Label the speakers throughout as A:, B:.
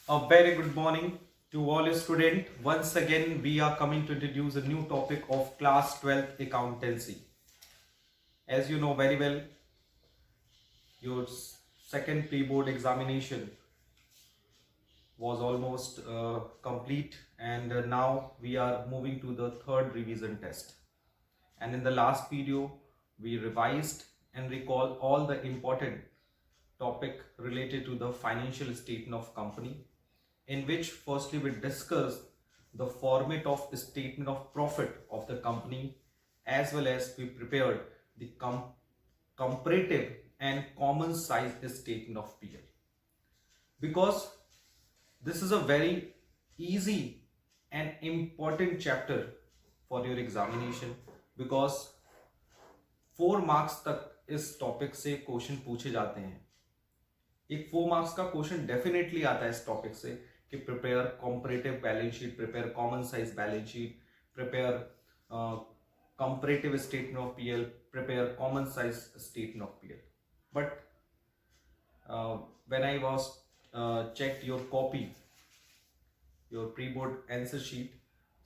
A: A very good morning to all students. Once again, we are coming to introduce a new topic of class 12th accountancy. As you know very well, your second pre-board examination was almost complete, and now we are moving to the third revision test. And in the last video, we revised and recall all the important topic related to the financial statement of company, in which firstly we discussed the format of statement of profit of the company, as well as we prepared the comparative and common size statement of PL. Because this is a very easy and important chapter for your examination, because 4 marks तक इस topic से question पूछे जाते हैं। एक 4 marks का question definitely आता है इस टॉपिक से कि prepare comparative balance sheet, prepare common size balance sheet, prepare comparative statement of PL, prepare common size statement of PL. But when I was checked your copy, your pre-board answer sheet,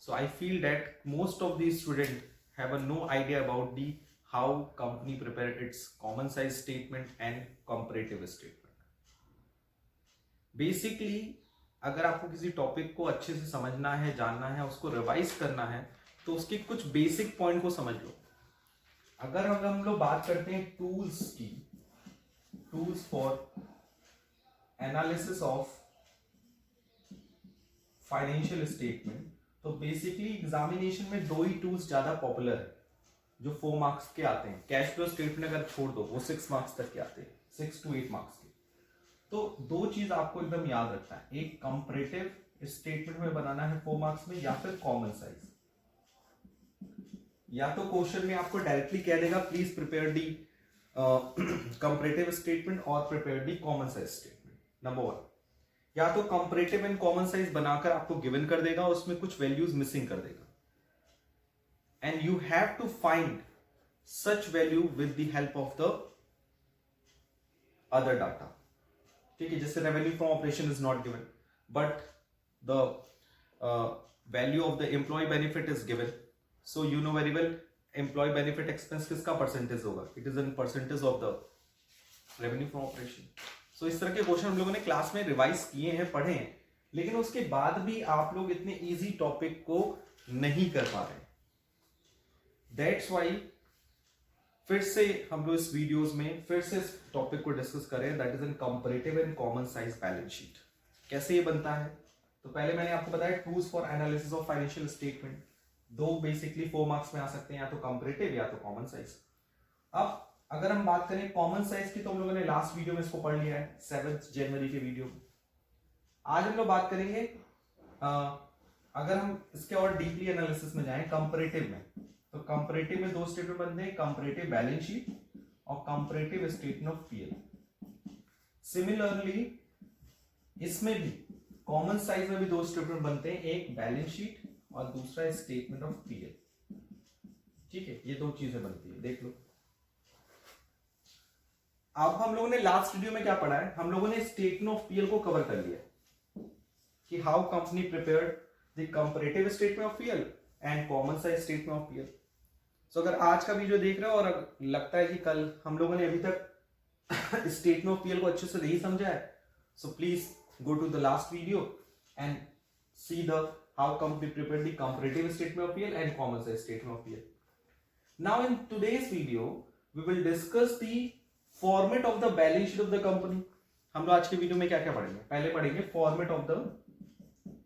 A: so I feel that most of these students have a no idea about the how company prepare its common size statement and comparative statement. Basically, अगर आपको किसी topic को अच्छे से समझना है, जानना है, उसको रिवाइज करना है, तो उसके कुछ बेसिक पॉइंट को समझ लो। अगर हम लोग बात करते हैं टूल्स की, tools for analysis of financial statement, तो बेसिकली एग्जामिनेशन में 2 ही टूल्स ज्यादा पॉपुलर है जो 4 मार्क्स के आते हैं। कैश फ्लो स्टेटमेंट अगर छोड़ दो, वो 6 मार्क्स तक के आते हैं, 6 to 8 मार्क्स के। तो 2 चीज आपको एकदम याद रखना है, एक कंपैरेटिव स्टेटमेंट में बनाना है 4 मार्क्स में, या फिर कॉमन साइज। या तो क्वेश्चन में आपको डायरेक्टली कह देगा please prepare the comparative statement और prepare the common size statement, number 1। या तो कंपैरेटिव एंड कॉमन साइज बनाकर आपको गिवन कर देगा, उसमें कुछ वैल्यूज मिसिंग कर देगा, and you have to find such value with the help of the other data. ठीक है, जैसे revenue from operation is not given, but the value of the employee benefit is given, so you know very well employee benefit expense किसका percentage होगा, it is in percentage of the revenue from operation. So इस तरह के question हम लोगों ने class में revise किए हैं, पढ़े हैं, लेकिन उसके बाद भी आप लोग इतने इजी टॉपिक को नहीं कर पा रहे। दैट्स वाई फिर से हम लोग इस वीडियोस में फिर से इस टॉपिक को डिस्कस करें, that is in comparative and common size balance sheet. कैसे ये बनता है, तो पहले मैंने आपको बताया tools for analysis of financial statement. 2 basically 4 marks में आ सकते हैं, या तो कंपैरेटिव या तो कॉमन साइज। अब अगर हम बात करें कॉमन साइज की, तो हम लोगों ने लास्ट वीडियो में इसको पढ़ लिया है, 7 जनवरी के वीडियो में। आज हम लोग बात करेंगे अगर हम इसके और डीपली एनालिसिस में जाएं कंपैरेटिव में, तो कंपैरेटिव में 2 स्टेटमेंट बनते हैं, कंपैरेटिव बैलेंस शीट और comparative statement of PL. Similarly इसमें भी कॉमन साइज में भी 2 स्टेटमेंट बनते हैं, एक बैलेंस शीट और दूसरा स्टेटमेंट ऑफ पीएल। ठीक है, ये 2 चीजें बनती है, देख लो। अब हम लोगों ने लास्ट वीडियो में क्या पढ़ा है, हम लोगों ने स्टेटमेंट ऑफ पीएल को कवर कर लिया कि how company prepared the comparative statement of PL and common size statement of PL. So अगर आज का वीडियो देख रहे हो और लगता है कि कल हम लोगों ने अभी तक स्टेटमेंट ऑफ पीएल को अच्छे से नहीं समझा है, so please go to the last video and see the how company prepared the comparative statement of PL and common size statement of PL. Now in today's video we will discuss the format of the balance sheet of the company. हम लोग आज के video में क्या क्या पढ़ेंगे, पहले पढ़ेंगे format of the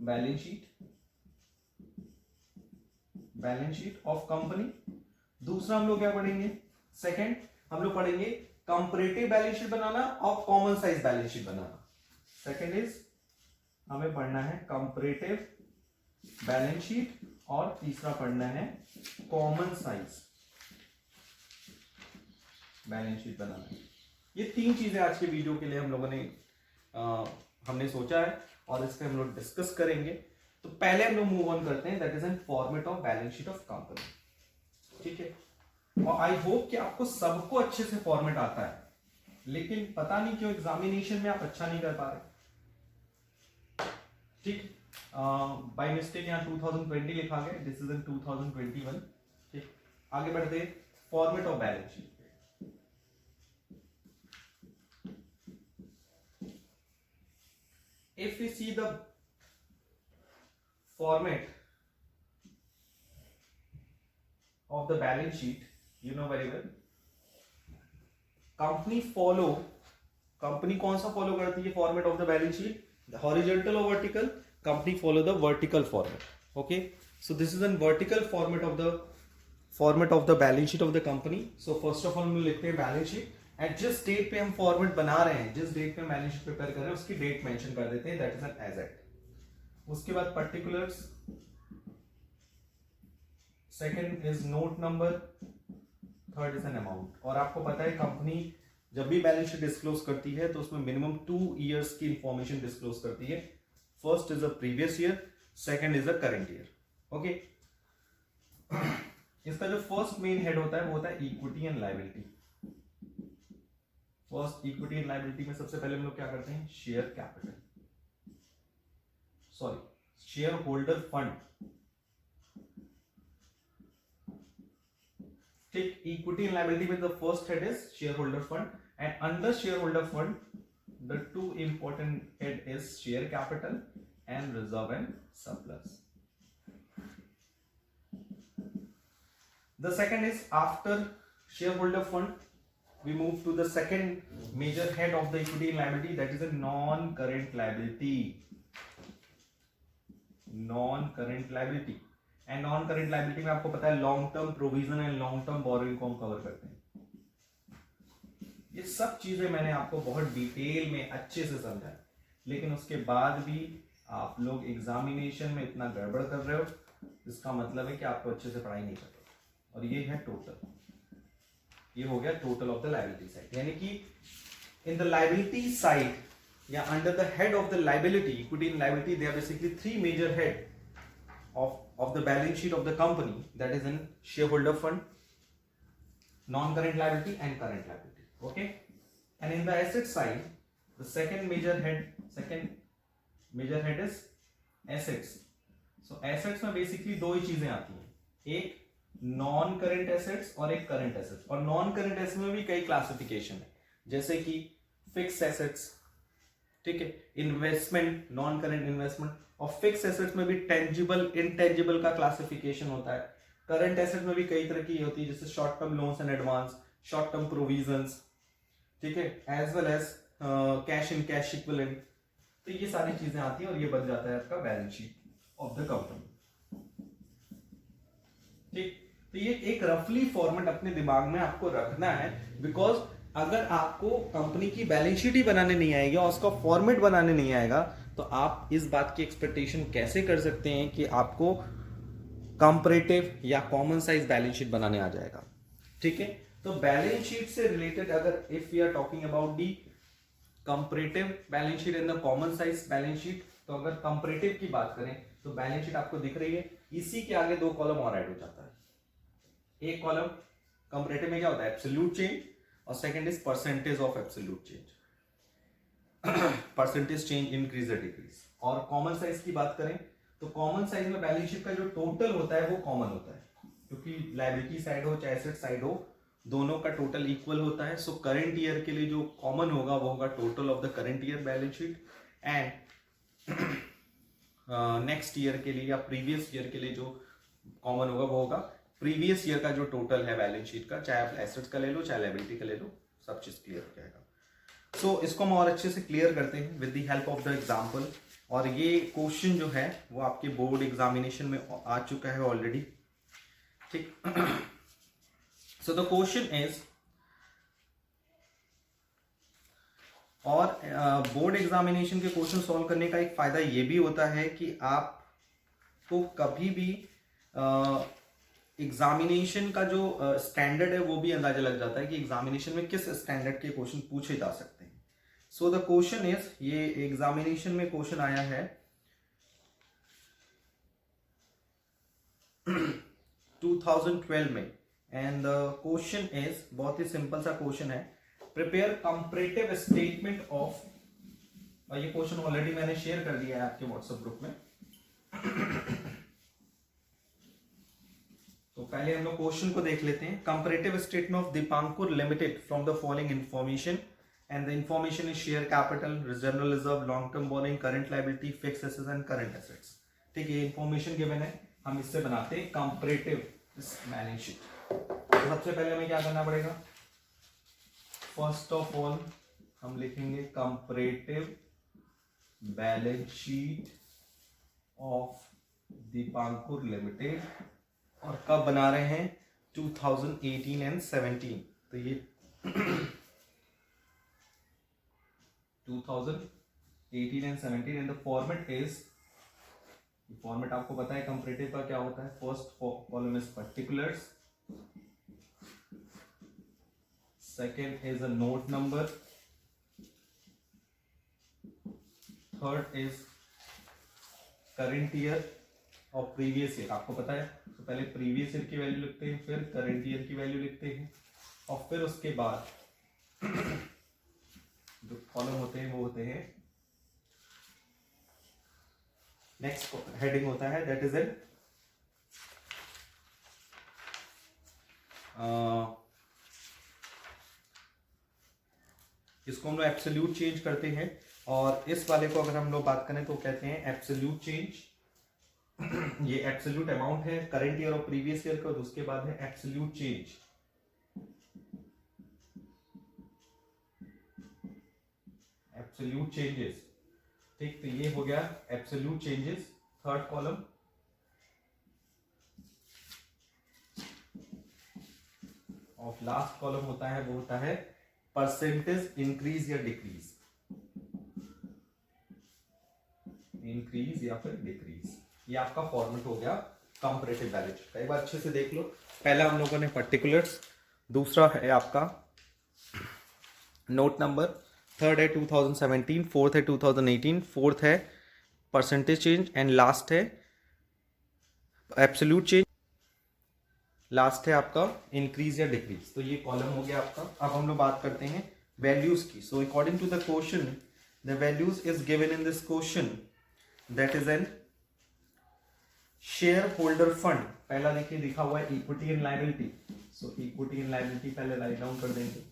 A: balance sheet of company. दूसरा हम लोग क्या पढ़ेंगे, सेकंड हम लोग पढ़ेंगे कंपैरेटिव बैलेंस शीट बनाना और common size balance sheet banana. Second is हमें पढ़ना है कंपैरेटिव बैलेंस शीट और तीसरा पढ़ना है कॉमन साइज बैलेंस शीट बनाना। ये 3 चीजें आज के वीडियो के लिए हम लोगों ने हमने सोचा है और इस पे हम लोग डिस्कस करेंगे। तो पहले हम लोग मूव ऑन करते हैं, that is N format of balance sheet of company. ठीक है, और आई होप कि आपको सबको अच्छे से फॉर्मेट आता है, लेकिन पता नहीं क्यों एग्जामिनेशन में आप अच्छा नहीं कर पा रहे। ठीक, बाय मिस्टेक यहाँ 2020 लिखा गया, दिस इज इन 2021। ठीक, आगे बढ़ते हैं format of balance sheet. If we see the format of the balance sheet, you know very well, company कौन सा फॉलो करती है format of the balance sheet, horizontal और vertical, company follow the vertical format. Okay, so this is an vertical format of the balance sheet of the company. So first of all हम लिखते हैं balance sheet, at जिस date पे हम format बना रहे हैं, जिस डेट पे हम बैलेंस शीट प्रिपेयर कर रहे हैं उसकी डेट मेंशन कर देते हैं, दैट इज एन एसेट। उसके बाद particulars, second is note number, third is an amount. और आपको पता है कंपनी जब भी बैलेंस शीट डिस्क्लोज करती है तो उसमें मिनिमम 2 इयर्स की इंफॉर्मेशन डिस्क्लोज करती है। First is a previous year, second is a current year. Okay, इसका जो फर्स्ट मेन हेड होता है वो होता है equity and liability. First equity and liability में सबसे पहले हम लोग क्या करते हैं, share capital, sorry share holder fund. ठीक, इक्विटी एंड लायबिलिटी में the first head is share holder fund, and under shareholder fund the two important head is share capital and reserve and surplus. The second is after shareholder fund we move to the second major head of the equity and liability, that is a non-current liability. Non-current liability and non-current liability में आपको पता है long term provision and long term borrowing को हम cover करते हैं। ये सब चीजें मैंने आपको बहुत डिटेल में अच्छे से समझाया, लेकिन उसके बाद भी आप लोग एग्जामिनेशन में इतना गड़बड़ कर रहे हो, इसका मतलब है कि आपको अच्छे से पढ़ाई नहीं कर रहे। और ये है टोटल, ये हो गया total of the liability side, यानी कि इन द लायबिलिटी साइड या under the head of the liability, equity and liability, they are basically 3 major head of the balance sheet of the company, that is in shareholder fund, non-current liability and current liability. Okay, and in the asset side the second major head is assets. So assets में basically दो ही चीजें आती हैं, एक non current assets और एक current assets. और non current assets में भी कई क्लासिफिकेशन है, जैसे कि फिक्स एसेट्स, ठीक है, इन्वेस्टमेंट, नॉन करेंट इन्वेस्टमेंट। और फिक्स एसेट्स में भी टेंजिबल इंटेंजिबल का क्लासिफिकेशन होता है। करंट एसेट्स में भी कई तरह की होती है, जैसे short term loans and advance, short term provisions, ठीक है, as well as cash in cash equivalent. तो ये सारी चीजें आती हैं और ये बन जाता है आपका balance sheet of the company. ठीक, तो ये एक रफली फॉर्मेट अपने दिमाग में आपको रखना है, बिकॉज अगर आपको कंपनी की बैलेंस शीट ही बनाने नहीं आएगी और उसका फॉर्मेट बनाने नहीं आएगा तो आप इस बात की एक्सपेक्टेशन कैसे कर सकते हैं कि आपको कंपैरेटिव या कॉमन साइज बैलेंस शीट बनाने आ जाएगा। ठीक है, तो बैलेंस शीट से रिलेटेड अगर if we are talking about the comparative balance sheet and the common size balance sheet, तो अगर कंपैरेटिव की बात करें तो बैलेंस शीट आपको दिख रही है, इसी के आगे 2 कॉलम और ऐड हो जाता है। एक कॉलम कंपैरेटिव में क्या होता है, एब्सोल्यूट चेंज, और second is percentage of absolute change, percentage change increase या डिक्रीज। और कॉमन साइज की बात करें तो कॉमन साइज में बैलेंस शीट का जो टोटल होता है वो कॉमन होता है, क्योंकि लायबिलिटी साइड हो चाहे एसेट साइड हो, दोनों का टोटल इक्वल होता है। सो करंट ईयर के लिए जो कॉमन होगा वो होगा total of the current year balance sheet, and next year के लिए या प्रीवियस ईयर के लिए जो कॉमन होगा वो होगा प्रीवियस ईयर का जो टोटल है बैलेंस शीट का, चाहे आप एसेट्स का ले लो चाहे लायबिलिटी का ले लो, सब चीज क्लियर हो जाएगा। सो इसको हम और अच्छे से क्लियर करते हैं with the help of the example. और ये क्वेश्चन जो है वो आपके बोर्ड एग्जामिनेशन में आ चुका है ऑलरेडी। ठीक, सो द क्वेश्चन इज, और बोर्ड एग्जामिनेशन के क्वेश्चन सॉल्व करने का एक फायदा ये भी होता है कि आपको कभी भी एग्जामिनेशन का जो स्टैंडर्ड है वो भी अंदाजा लग जाता है कि एग्जामिनेशन में किस स्टैंडर्ड के क्वेश्चन पूछे जा सकते हैं। सो द क्वेश्चन इज, ये एग्जामिनेशन में क्वेश्चन आया है 2012 में, एंड द क्वेश्चन इज बहुत ही सिंपल सा क्वेश्चन है, प्रिपेयर कंपैरेटिव स्टेटमेंट ऑफ और ये क्वेश्चन ऑलरेडी मैंने शेयर कर दिया है आपके व्हाट्सएप ग्रुप में। तो पहले हम लोग क्वेश्चन को देख लेते हैं। Comparative statement of Deepankur limited from the following information and the information is share capital, general reserve, long term borrowing, current liability, fixed assets and current assets. ठीक है, ये इंफॉर्मेशन गिवन है, हम इससे बनाते हैं कंपैरेटिव बैलेंस शीट। तो सबसे पहले हमें क्या करना पड़ेगा, फर्स्ट ऑफ ऑल हम लिखेंगे comparative balance sheet of Deepankur limited, और कब बना रहे हैं, 2018 एंड 17। तो ये 2018 and 17 and the format is, format आपको पता है कंपैरेटिव का क्या होता है, first column is particulars, second is a note number, third is current year और प्रीवियस ईयर। आपको पता है, तो पहले प्रीवियस ईयर की वैल्यू लिखते हैं, फिर करंट ईयर की वैल्यू लिखते हैं, और फिर उसके बाद जो कॉलम होते हैं वो होते हैं, नेक्स्ट हेडिंग होता है दैट इज एन इसको हम लोग एब्सोल्यूट चेंज करते हैं, और इस वाले को अगर हम लोग बात करें तो कहते हैं एब्सोल्यूट चेंज। ये एब्सोल्यूट अमाउंट है करंट ईयर और प्रीवियस ईयर का, और उसके बाद है एब्सोल्यूट चेंज, एब्सोल्यूट चेंजेस। ठीक, तो ये हो गया एब्सोल्यूट चेंजेस, थर्ड कॉलम। और लास्ट कॉलम होता है, वो होता है परसेंटेज इंक्रीज या डिक्रीज, इंक्रीज या फिर डिक्रीज। ये आपका फॉर्मेट हो गया कंपैरेटिव बैलेंस शीट का। एक बार अच्छे से देख लो, पहला हम लोगों ने पर्टिकुलर्स, दूसरा है आपका नोट नंबर, थर्ड है 2017, फोर्थ है 2018, फोर्थ है परसेंटेज चेंज, एंड लास्ट है एब्सोल्यूट चेंज, लास्ट है आपका इंक्रीज या डिक्रीज। तो ये कॉलम हो गया आपका। अब हम लोग बात करते हैं वैल्यूज की। So according to the question, the values is given in this question, that is an share holder fund. पहला देखिए लिखा हुआ है equity and liability, so equity and liability पहले राइट डाउन कर देंगे,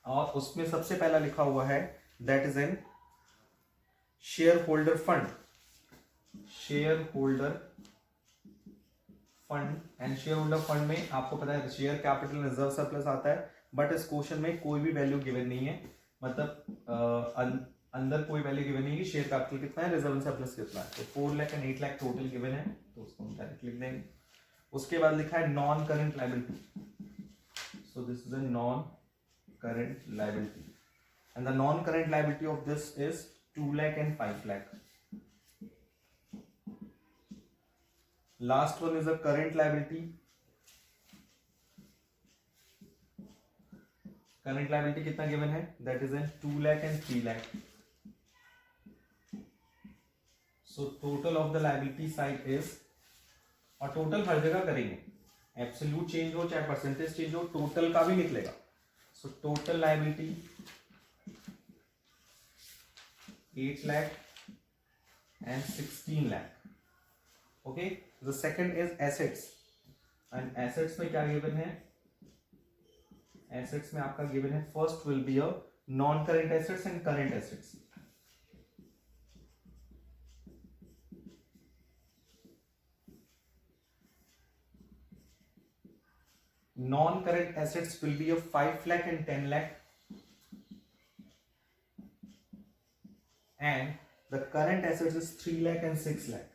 A: और उसमें सबसे पहला लिखा हुआ है that is an share holder fund, share holder fund. And share holder fund में आपको पता है शेयर कैपिटल, रिजर्व सरप्लस आता है, बट इस क्वेश्चन में कोई भी वैल्यू गिवन नहीं है, मतलब अंदर कोई वैल्यू गिवन नहीं है, शेयर कैपिटल कितना है, रिजर्व सरप्लस कितना है। तो 4 lakh and 8 lakh total given है, तो उसको हम डायरेक्ट लिख देंगे। उसके बाद लिखा है non current liability, so this is a non current liability, and the non current liability of this is 2 lakh and 5 lakh. Last one is a current liability, current liability कितना गिवन है, that is N 2 lakh and 3 lakh. So total of the liability side is, और total हर जगह करेंगे, absolute change हो चाहे percentage change हो, total का भी निकलेगा। So total liability 8 lakh and 16 lakh. Okay, the second is assets, and assets में क्या गिवन है, एसेट्स में आपका गिवन है first will be a non current assets and current assets. Non-current assets will be of 5 lakh and 10 lakh, and the current assets is 3 lakh and 6 lakh,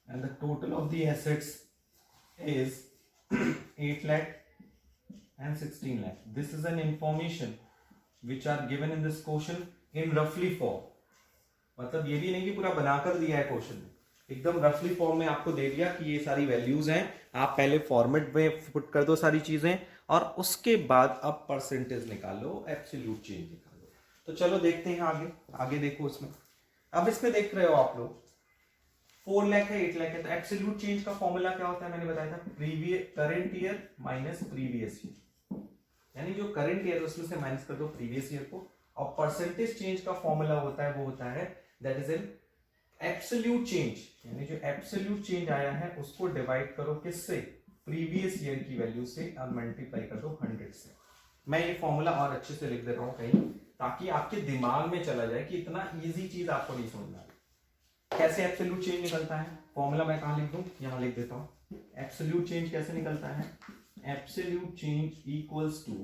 A: and the total of the assets is 8 lakh and 16 lakh. This is an information which are given in this question in roughly form. मतलब ये भी नहीं कि पूरा बनाकर दिया है question में, एकदम रफली फॉर्म में आपको दे दिया कि ये सारी वैल्यूज हैं, आप पहले फॉर्मेट में पुट कर दो सारी चीजें, और उसके बाद अब परसेंटेज निकालो, एब्सोल्यूट चेंज निकालो। तो चलो देखते हैं आगे, आगे देखो इसमें। अब इसमें देख रहे हो आप लोग 4 लाख है 8 लाख है, तो एब्सोल्यूट चेंज का फॉर्मूला क्या होता है, मैंने बताया था previous current year minus previous year, यानी जो करंट ईयर उसमें से माइनस कर दो प्रीवियस ईयर को, और परसेंटेज चेंज का फॉर्मूला होता है वो होता है that is an absolute change, यानी जो एब्सोल्यूट चेंज आया है उसको डिवाइड करो किससे, प्रीवियस ईयर की वैल्यू से और मल्टीप्लाई कर दो 100 से। मैं ये फॉर्मूला और अच्छे से लिख दे रहा हूं कहीं ताकि आपके दिमाग में चला जाए कि इतना इजी चीज आपको नहीं समझ में आ रही। कैसे एब्सोल्यूट चेंज निकलता है, फॉर्मूला मैं कहां लिख दूं, यहां लिख देता हूं। एब्सोल्यूट चेंज कैसे निकलता है, एब्सोल्यूट चेंज इक्वल्स टू,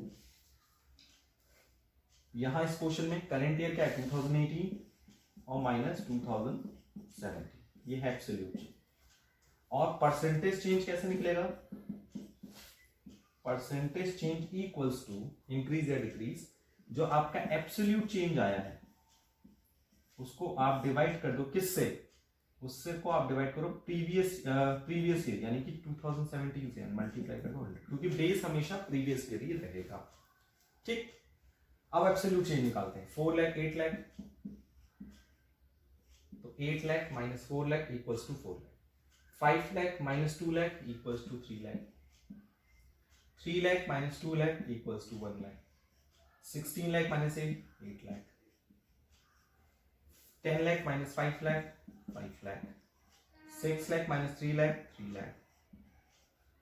A: यहां इस क्वेश्चन में करंट ईयर क्या है 2018 और माइनस 2017, ये है एब्सोल्यूट चेंज। और परसेंटेज चेंज कैसे निकलेगा, percentage change equals to increase या डिक्रीज, जो आपका एब्सोल्यूट चेंज आया है उसको आप डिवाइड कर दो किससे, उससे को आप डिवाइड करो प्रीवियस ईयर यानी कि 2017 से मल्टीप्लाई कर दो 100, क्योंकि बेस हमेशा प्रीवियस ईयर ही रहेगा। ठीक, अब एब्सोल्यूट चेंज निकालते हैं। 4 लाख 8 लाख, तो 8 lakh minus 4 lakh equals to 4 lakh, 5 lakh minus 2 lakh equals to 3 lakh, 3 lakh minus 2 lakh equals to 1 lakh, 16 lakh minus 8 lakh, 10 lakh minus 5 lakh 5 lakh, 6 lakh minus 3 lakh 3 lakh,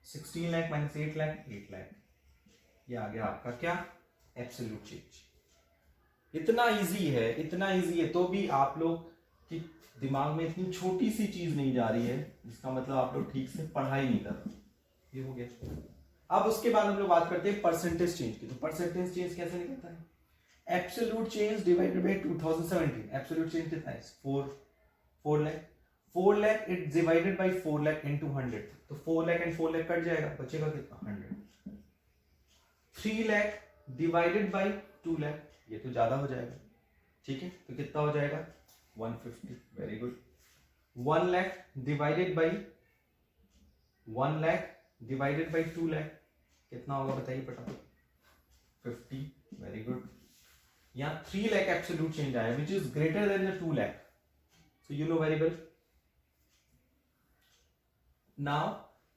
A: 16 lakh minus 8 lakh 8 lakh. ये आ गया आपका क्या, एब्सोल्यूट चेंज। इतना इजी है, इतना इजी है, तो भी आप लोग की दिमाग में इतनी छोटी सी चीज नहीं जा रही है, इसका मतलब आप लोग ठीक से पढ़ाई नहीं कर रहे। ये हो गया। अब उसके बाद हम लोग बात करते हैं परसेंटेज चेंज की। तो परसेंटेज चेंज कैसे निकलता है, absolute change divided by 2017, absolute change कितना है 4 lakh, 4 lakh it divided by 4 lakh into 100, तो 4 लाख एंड 4 लाख कट जाएगा, बचेगा कितना 100। 3 लाख डिवाइडेड बाय 2 लाख, ये तो ज्यादा हो जाएगा, ठीक है, तो कितना हो जाएगा 150, very good. 1 lakh divided by 1 lakh divided by 2 lakh कितना होगा बताइए फटाफट, 50, वेरी गुड। यहाँ 3 लाख एब्सोल्यूट चेंज आया which is greater than the 2 lakh, so you know very well. Now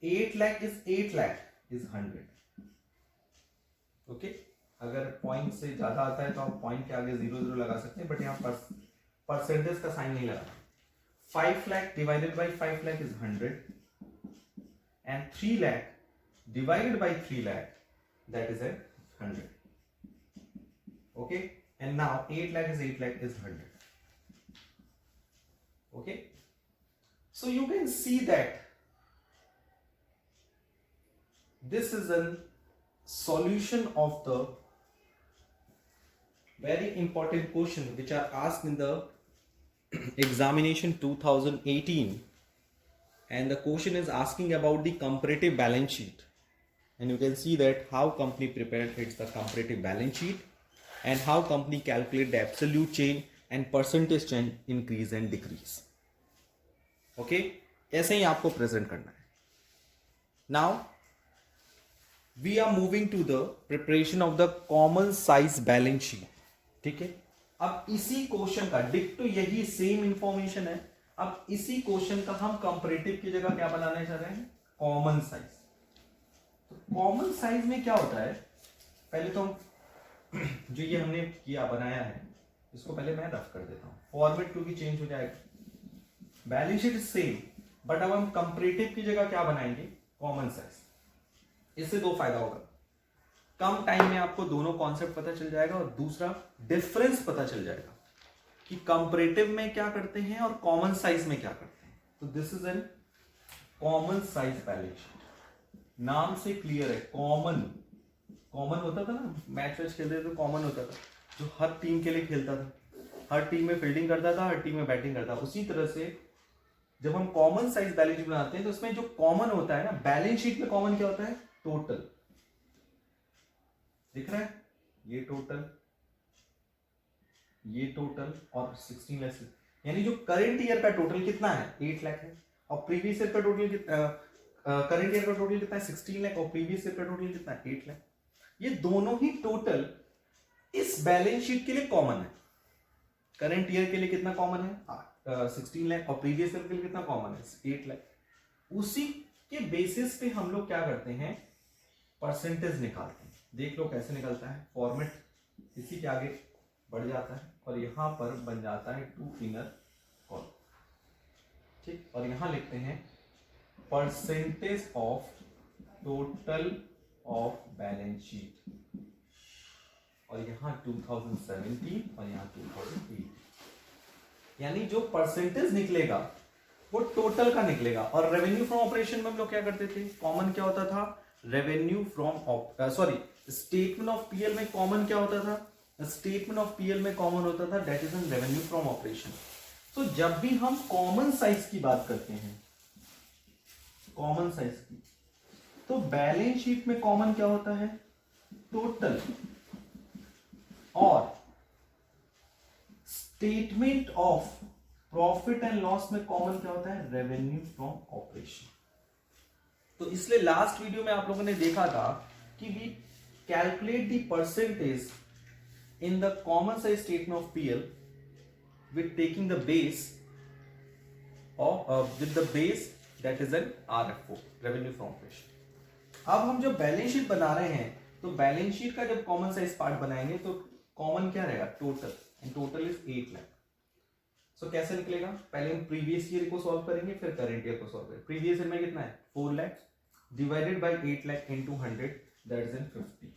A: 8 lakh is 100, okay? अगर पॉइंट से ज्यादा आता है तो आप पॉइंट के आगे 0 लगा सकते हैं, बट यहाँ परसेंटेज का साइन नहीं लगा। 5 lakh divided by 5 lakh is 100 and 3 lakh divided by 3 lakh that is at 100, okay? And now 8 lakh is 100, okay? So you can see that this is a solution of the very important question which are asked in the examination 2018, and the question is asking about the comparative balance sheet, and you can see that how company prepared its the comparative balance sheet and how company calculate the absolute change and percentage change increase and decrease, okay? ऐसे ही आपको present करना है। Now we are moving to the preparation of the common size balance sheet, ठीक है? अब इसी question का डिक्टो यही सेम इंफॉर्मेशन है, अब इसी क्वेश्चन का हम कंपैरेटिव की जगह क्या बनाना चाह रहे हैं, कॉमन साइज। तो कॉमन साइज में क्या होता है, पहले तो जो ये हमने किया बनाया है इसको पहले मैं रफ कर देता हूं, फॉर्मेट क्योंकि चेंज हो जाएगा। बैलेंस शीट सेम, बट अब हम कंपैरेटिव की जगह क्या बनाएंगे, कॉमन साइज। इससे दो फायदा होगा, कम टाइम में आपको दोनों कॉन्सेप्ट पता चल जाएगा और दूसरा डिफरेंस पता चल जाएगा कि कंपैरेटिव में क्या करते हैं और कॉमन साइज में क्या करते हैं। तो this is N common size balance sheet, नाम से क्लियर है। कॉमन होता था ना, मैच वैच खेलते तो कॉमन होता था, जो हर टीम के लिए खेलता था, हर टीम में फील्डिंग करता था, हर टीम में बैटिंग करता था। उसी तरह से जब हम कॉमन साइज बैलेंस शीट बनाते हैं तो उसमें जो कॉमन होता है ना, बैलेंस शीट में कॉमन क्या होता है, टोटल दिख रहा है, ये टोटल और 16 लाख, यानी जो करंट ईयर का टोटल कितना है 8 लाख है, और प्रीवियस ईयर का टोटल करंट ईयर का टोटल कितना है 16 लाख, और प्रीवियस ईयर का टोटल कितना है 8 लाख। ये दोनों ही टोटल इस बैलेंस शीट के लिए कॉमन है। करंट ईयर के लिए कितना कॉमन है 16 लाख, और प्रीवियस ईयर के लिए कितना कॉमन है 8 लाख। उसी के बेसिस पे हम लोग क्या करते हैं, परसेंटेज निकालते हैं। देख लो कैसे निकलता है, फॉर्मेट इसी के आगे बढ़ जाता है और यहाँ पर बन जाता है 2 इनर कॉलम, ठीक। और यहाँ लिखते हैं percentage of total of balance sheet, और यहाँ 2017 और यहाँ 2008, यानी जो परसेंटेज निकलेगा वो टोटल का निकलेगा। और रेवेन्यू फ्रॉम ऑपरेशन में हम लोग क्या करते थे, कॉमन क्या होता था, revenue from statement of PL में कॉमन क्या होता था, स्टेटमेंट ऑफ पीएल में कॉमन होता था that is N revenue from operation. तो जब भी हम कॉमन साइज की बात करते हैं, कॉमन साइज की, तो बैलेंस शीट में कॉमन क्या होता है, टोटल, और statement of profit and loss में कॉमन क्या होता है, रेवेन्यू फ्रॉम ऑपरेशन। तो इसलिए लास्ट वीडियो में आप लोगों ने देखा था कि we calculate the percentage in the common size statement of PL with taking the base of with the base that is an RFO, revenue from operation। अब हम जो बैलेंस शीट बना रहे हैं, तो बैलेंस शीट का जब कॉमन साइज पार्ट बनाएंगे तो कॉमन क्या रहेगा, total, and total is 8 lakh. So कैसे निकलेगा, पहले हम प्रीवियस ईयर को सॉल्व करेंगे, फिर करंट ईयर को सॉल्व करेंगे। प्रीवियस ईयर में कितना है, 4 lakh divided by 8 lakh into 100 that is in 50।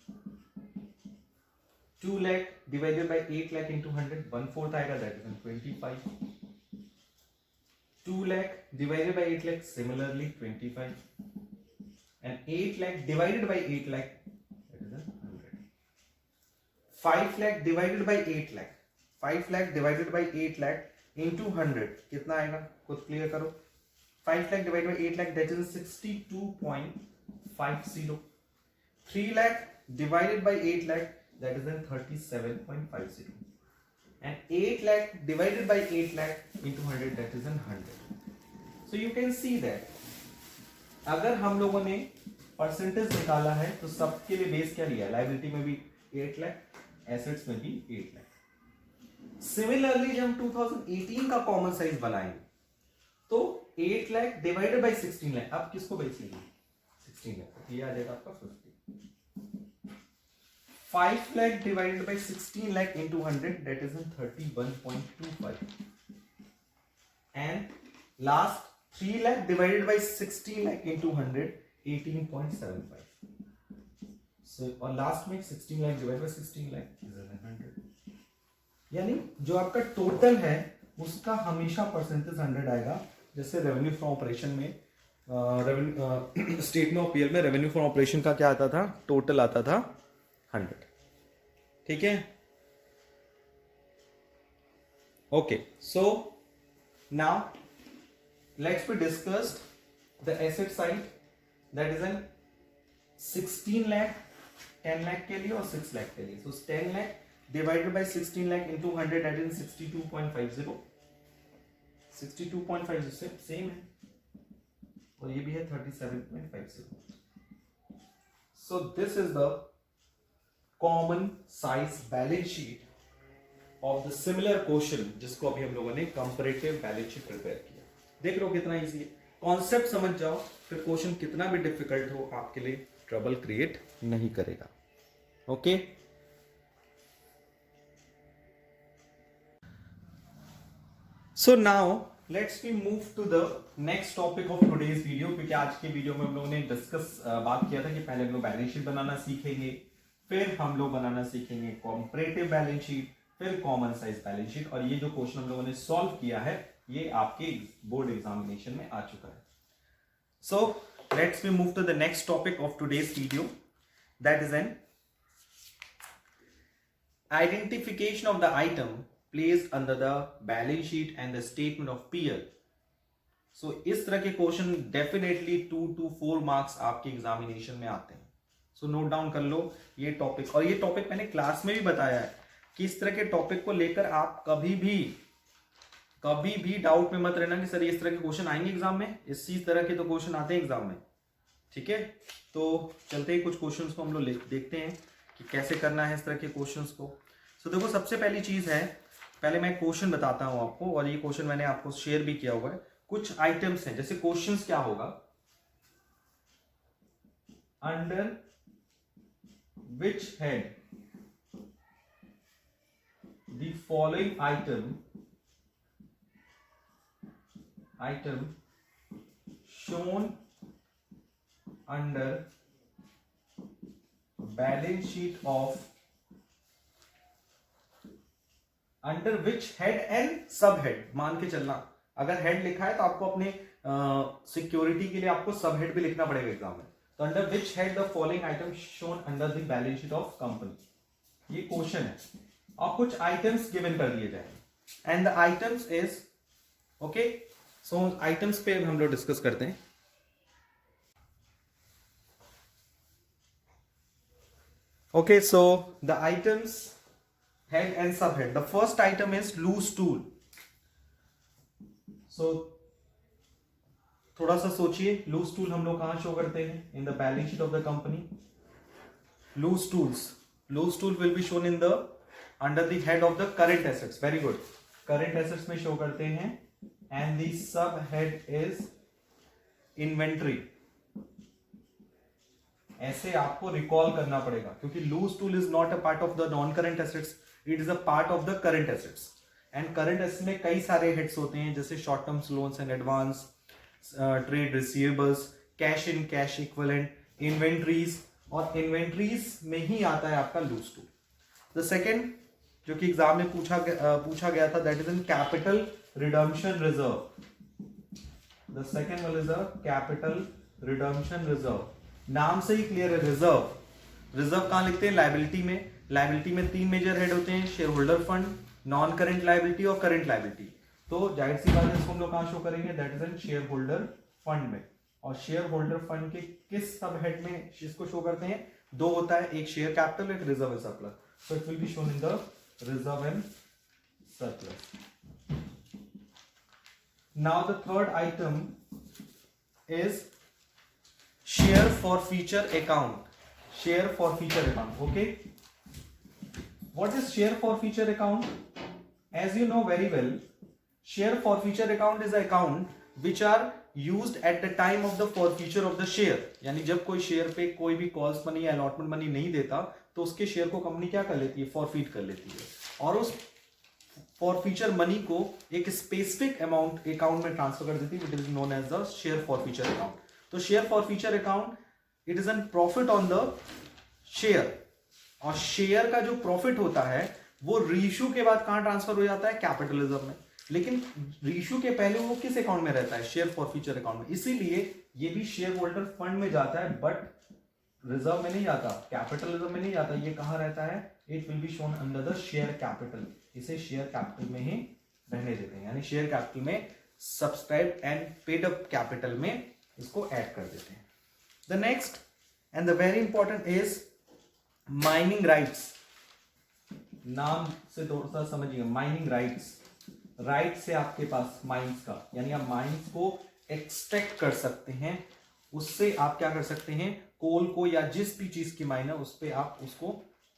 A: 2 lakh divided by 8 lakh into 100, 1/4 आएगा, that is 25। 2 lakh divided by 8 lakh, similarly 25, and 8 lakh divided by 8 lakh, that is 100। 5 lakh divided by 8 lakh, 5 lakh divided by 8 lakh into 100 कितना आएगा, खुद clear करो। 5 lakh divided by 8 lakh, that is 62.50। 3 lakh divided by 8 lakh, that is then 37.50, and 8 lakh divided by 8 lakh into 100, that is then 100। so you can see that अगर हम लोगों ने percentage निकाला है तो सबके लिए बेस क्या लिया है, लायबिलिटी में भी 8 लाख, एसेट्स में भी 8 लाख। सिमिलरली जब हम 2018 का कॉमन साइज बनाएंगे तो 8 लाख डिवाइडेड बाय 16 लाख, आप किसको बेच लेंगे, 16 लाख, ये आ जाएगा आपका 50। 5 lakh divided by 16 lakh into 100, that is in 31.25, and last 3 lakh divided by 16 lakh into 100, 18.75। so और लास्ट में 16 lakh divided by 16 lakh is 100, यानी जो आपका टोटल है उसका हमेशा परसेंटेज 100 आएगा। जैसे रेवेन्यू फ्रॉम ऑपरेशन में स्टेटमेंट ऑफ पीएल में रेवेन्यू फ्रॉम ऑपरेशन का क्या आता था, टोटल आता था 100, ठीक है। Okay, so now let's be discussed the asset side, that is N 16 lakh 10 lakh के लिए और 6 लाख के लिए। सो 10 lakh divided by 16 lakh into 100, that is 62.50। 62.50 से सेम है, और ये भी है 37.50। सो this is the common size balance sheet of the similar question, जिसको अभी हम लोगों ने कंपैरेटिव बैलेंस शीट प्रिपेयर किया। देख लो कितना इजी है, कॉन्सेप्ट समझ जाओ, फिर क्वेश्चन कितना भी डिफिकल्ट हो आपके लिए ट्रबल क्रिएट नहीं करेगा। Okay, so now let's we move to the next topic of today's video, क्योंकि आज के वीडियो में हम लोगों ने बात किया था कि पहले हम लोग बैलेंस शीट बनाना सीखेंगे, फिर हम लोग बनाना सीखेंगे कंपैरेटिव बैलेंस शीट, फिर कॉमन साइज बैलेंस शीट, और ये जो क्वेश्चन हम लोगों ने सॉल्व किया है ये आपके बोर्ड एग्जामिनेशन में आ चुका है। So let's we move to the next topic of today's video, that is an identification of the item placed under the balance sheet and the statement of PL. So इस तरह के question definitely 2 to 4 marks आपके examination में आते हैं। So note down कर लो ये topic, और ये टॉपिक मैंने क्लास में भी बताया है कि इस तरह के टॉपिक को लेकर आप कभी भी डाउट में मत रहना कि सर इस तरह के क्वेश्चन आएंगे एग्जाम में, इसी तरह के तो क्वेश्चन आते हैं एग्जाम में, ठीक है। तो चलते ही कुछ क्वेश्चंस को हम लोग देखते हैं कि कैसे करना है इस तरह के क्वेश्चंस को। सो देखो सबसे पहली चीज है, पहले मैं क्वेश्चन बताता हूं आपको, और ये क्वेश्चन मैंने आपको शेयर भी किया हुआ है। कुछ आइटम्स हैं, जैसे क्वेश्चंस क्या होगा, under which head following item shown under balance sheet of under which head and सब हेड, मान के चलना अगर हेड लिखा है तो आपको अपने सिक्योरिटी के लिए आपको सब हेड भी लिखना पड़ेगा एग्जाम में। तो under which head the following item shown under the balance sheet of company, ये क्वेश्चन है और कुछ आइटम्स गिवन कर दिए जाए and the items is okay. So items पे हम लोग डिस्कस करते हैं। Okay, so the items head and subhead. The first item is loose tool. So थोड़ा सा सोचिए, loose tool हम लोग कहां शो करते हैं? In the balance sheet of the company. Loose tool will be shown in the under the head of the current assets. Very good. Current assets में show करते हैं and the subhead is inventory. ऐसे आपको recall करना पड़ेगा क्योंकि loose tool is not a part of the non current assets, it is a part of the current assets. And current assets में कई सारे हेड्स होते हैं जैसे short terms loans and advance, trade receivables, cash in cash equivalent, inventories, और inventories में ही आता है आपका लूज टूल। द सेकेंड जो कि एग्जाम में पूछा गया था, that is in capital redemption reserve. The second one is a capital redemption reserve. नाम से ही क्लियर है, रिजर्व कहां लिखते हैं? लायबिलिटी में। लायबिलिटी में तीन मेजर हेड होते हैं, share holder fund, non current liability और करंट लायबिलिटी। तो जाहिर सी बात है इसको हम लोग कहां शो करेंगे? That is in share holder fund में। और शेयर होल्डर फंड के किस सब हेड में इसको शो करते हैं? दो होता है, एक शेयर कैपिटल, एक reserve and surplus. So it will be shown in the reserve and surplus. Now the third item is share for future account. Share for future account. Okay, what is share for future account? As you know very well, share for future account is an account which are used at the time of the forfeiture of the share. यानी जब कोई share पे कोई भी calls money या allotment money नहीं देता तो उसके शेयर को कंपनी क्या कर लेती है? फॉरफीट कर लेती है, और उस फॉरफीचर मनी को एक स्पेसिफिक अमाउंट अकाउंट में ट्रांसफर कर देती है, which is known as the share forfeiture account. तो share forfeiture account it is an profit on the share, और शेयर का जो प्रॉफिट होता है वो रीइश्यू के बाद कहां ट्रांसफर हो जाता है? कैपिटल रिजर्व में। लेकिन रीइश्यू के पहले वो किस अकाउंट में रहता है? शेयर फॉरफीचर अकाउंट में। इसीलिए ये भी शेयर होल्डर फंड में जाता है, बट रिजर्व में नहीं जाता, कैपिटल रिजर्व में नहीं जाता। ये कहां रहता है? It will be shown under the share capital. इसे शेयर कैपिटल में ही रहने देते हैं, यानी शेयर कैपिटल में subscribe and paid up capital में इसको ऐड कर देते हैं। The next and the very important is mining rights. नाम से थोड़ा सा समझिए, माइनिंग राइट्स। राइट्स है आपके पास माइंस का, यानी आप माइंस को एक्सट्रैक्ट कर सकते हैं। उससे आप क्या कर सकते हैं? कोल को या जिस भी चीज की माइन है उस पर आप उसको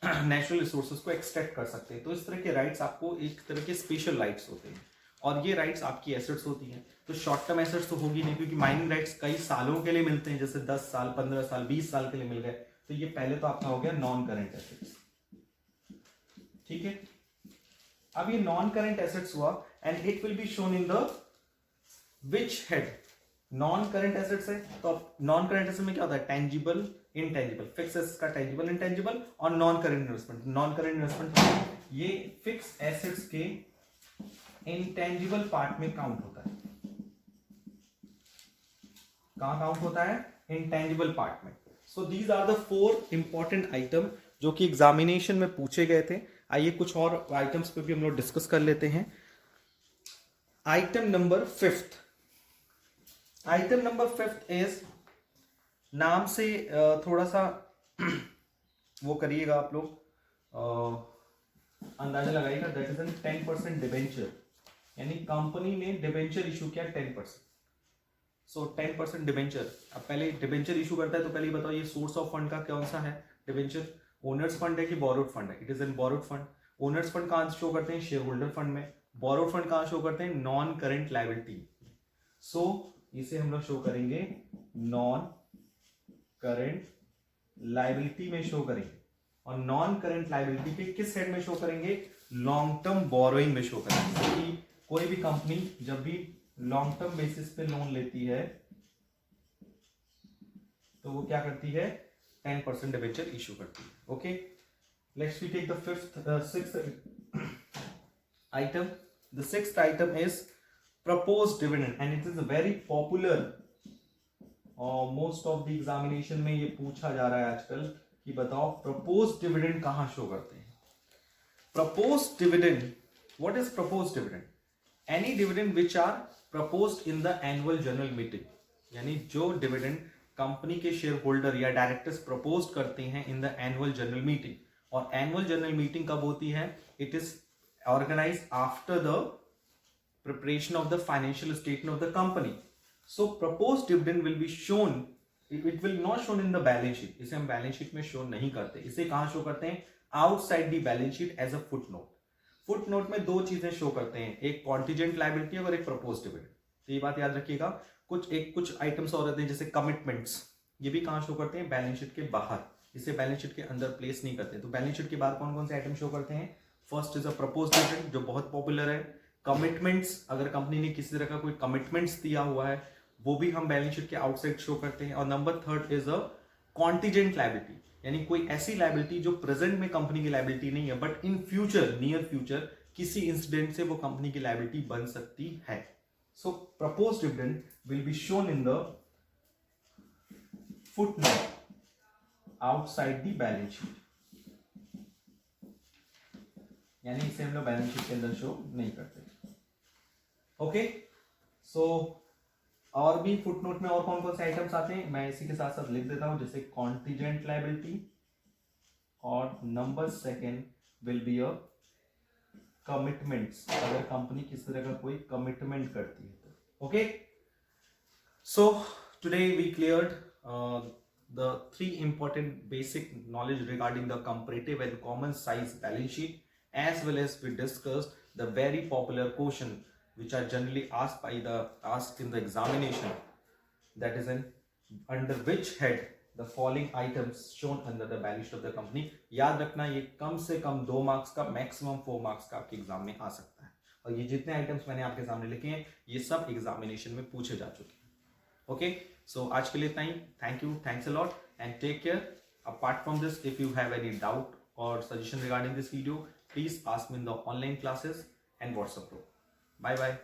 A: नेचुरल रिसोर्सेज को एक्सट्रैक्ट कर सकते हैं। तो इस तरह के राइट्स आपको एक तरह के स्पेशल राइट्स होते हैं, और ये राइट्स आपकी एसेट्स होती हैं। तो शॉर्ट टर्म एसेट्स तो होगी नहीं, क्योंकि माइनिंग राइट्स कई सालों के लिए मिलते हैं, जैसे 10 साल, 15 साल, 20 साल के लिए मिल गए। तो ये पहले तो आपका हो गया नॉन करंट एसेट्स, ठीक है। अब ये नॉन करंट एसेट्स हुआ and it will be shown in the which head? Non current assets है, तो नॉन करंट एसेट में क्या होता है? Tangible, intangible. फिक्स एसेट्स का टेंजिबल, इनटेंजिबल, और non current investment. Non current investment ये फिक्स एसेट्स के इंटेंजिबल पार्ट में काउंट होता है। कहां काउंट होता है? इंटेंजिबल पार्ट में। So these are the 4 important item जो कि एग्जामिनेशन में पूछे गए थे। आइए कुछ और आइटम्स पे भी हम लोग डिस्कस कर लेते हैं। Item number 5th। Item number 5th is, नाम से थोड़ा सा वो करिएगा आप लोग, अंदाजा लगाइएगा। दैट इज एन 10% डिबेंचर, यानी कंपनी ने डिबेंचर इशू किया 10%। सो 10% डिबेंचर। अब पहले डिबेंचर इशू करता है तो पहले बताओ ये सोर्स ऑफ फंड का कौन सा है? डिबेंचर ओनर्स फंड है कि बोरोड फंड है? It is N borrowed fund. Owner's fund कहां शो करते हैं? शेयर होल्डर फंड में। बोरोड फंड कहां शो करते हैं? Non current liability. सो इसे हम लोग शो करेंगे नॉन करंट लायबिलिटी में शो करेंगे। और नॉन करंट लाइबिलिटी के किस हेड में शो करेंगे, लॉन्ग टर्म बोरोइंग में शो करेंगे। कि कोई भी कंपनी जब भी लॉन्ग टर्म बेसिस पे लोन लेती है तो वो क्या करती है, 10% डिबेंचर इशू करती है। Okay, let's we take the sixth item. The sixth item is proposed dividend and it is very popular और मोस्ट ऑफ द एग्जामिनेशन में ये पूछा जा रहा है आजकल कि बताओ प्रपोज्ड डिविडेंड कहां शो करते हैं। Proposed dividend, what is proposed dividend, any dividend which are proposed in the annual general meeting, यानी जो डिविडेंड कंपनी के शेयर होल्डर या डायरेक्टर्स प्रपोज करते हैं in the annual general meeting. और एनुअल जनरल मीटिंग कब होती है, it is organised after the preparation of the financial statement of the company. So proposed dividend will be shown, it will not shown in the balance sheet, इसे हम balance sheet में show नहीं करते, इसे कहां शो करते हैं, outside the balance sheet as a footnote. Footnote में दो चीजें शो करते हैं, एक कॉन्टिजेंट लायबिलिटी और एक प्रपोज्ड डिविडेंड। तो ये बात याद रखिएगा। कुछ आइटम्स और रहते हैं जैसे कमिटमेंट्स, ये भी कहां शो करते हैं, बैलेंस शीट के बाहर, इसे बैलेंस शीट के अंदर प्लेस नहीं करते। तो बैलेंस शीट के बाहर कौन कौन से आइटम शो करते हैं, first is a proposed dividend जो बहुत पॉपुलर है। कमिटमेंट्स, अगर कंपनी ने किसी तरह का कोई कमिटमेंट्स दिया हुआ है वो भी हम बैलेंस शीट के आउटसाइड शो करते हैं। और number third is a contingent liability, यानी कोई ऐसी लायबिलिटी जो प्रेजेंट में कंपनी की लायबिलिटी नहीं है but in future, near future किसी इंसिडेंट से वो कंपनी की लायबिलिटी बन सकती है। So proposed dividend will be shown in the footnote outside the balance sheet, यानी इसे हम लोग बैलेंस शीट के अंदर शो नहीं करते। ओके, सो और भी फुटनोट में और कौन कौन से आइटम्स आते हैं मैं इसी के साथ साथ लिख देता हूं, जैसे कॉन्टिजेंट लायबिलिटी और number second will be a commitments, अगर कंपनी किस तरह का कोई कमिटमेंट करती है तो। Okay, so today we cleared the three important basic knowledge regarding the comparative and common size balance sheet, as well as we discussed the very popular question which are generally asked in the examination, that is in under which head the following items shown under the balance sheet of the company। याद रखना ये कम से कम 2 marks का, maximum 4 marks का आपके exam में आ सकता है। और ये जितने आइटम्स मैंने आपके सामने लिखे हैं ये सब एग्जामिनेशन में पूछे जा चुके हैं। ओके, सो आज के लिए इतना ही। Thank you, thanks a lot and take care. Apart from this, if you have any doubt और suggestion regarding this video, please ask me in the online classes and WhatsApp group. Bye bye.